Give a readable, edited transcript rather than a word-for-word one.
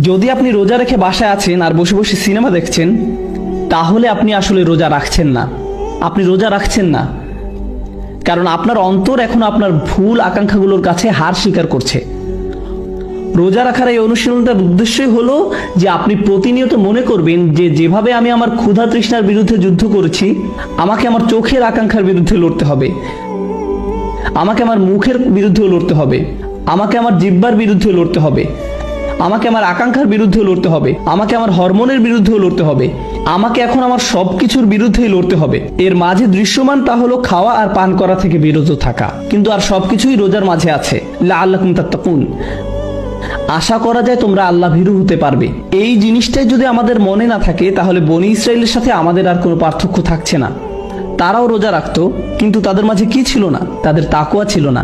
যদি আপনি রোজা রেখে বাসায় আছেন আর বসে বসে সিনেমা দেখছেন, তাহলে আপনি আসলে রোজা রাখছেন না। আপনি রোজা রাখছেন না, কারণ আপনার অন্তর এখন আপনার ভুল আকাঙ্ক্ষাগুলোর কাছে হার স্বীকার করছে। রোজা রাখার এই অনুশীলনটার উদ্দেশ্যই হলো যে আপনি প্রতিনিয়ত মনে করবেন যে যেভাবে আমি আমার ক্ষুধা তৃষ্ণার বিরুদ্ধে যুদ্ধ করেছি, আমাকে আমার চোখের আকাঙ্ক্ষার বিরুদ্ধে লড়তে হবে, আমাকে আমার মুখের বিরুদ্ধেও লড়তে হবে, আমাকে আমার জিহ্বার বিরুদ্ধে লড়তে হবে, আমাকে আমার আকাঙ্ক্ষার বিরুদ্ধে লড়তে হবে, আমাকে আমার হরমোনের বিরুদ্ধেও লড়তে হবে, আমাকে এখন আমার সবকিছুর বিরুদ্ধেই লড়তে হবে। এর মাঝে দৃশ্যমানটা হলো খাওয়া আর পান করা থেকে বিরত থাকা, কিন্তু আর সবকিছুই রোজার মাঝে আছে। লাআল্লাকুম তাত্তাকুন, আশা করা যায় তোমরা আল্লাহ ভীরু হতে পারবে। এই জিনিসটাই যদি আমাদের মনে না থাকে, তাহলে বনি ইসরায়েলের সাথে আমাদের আর কোনো পার্থক্য থাকছে না। তারাও রোজা রাখতো, কিন্তু তাদের মাঝে কি ছিল না? তাদের তাকওয়া ছিল না।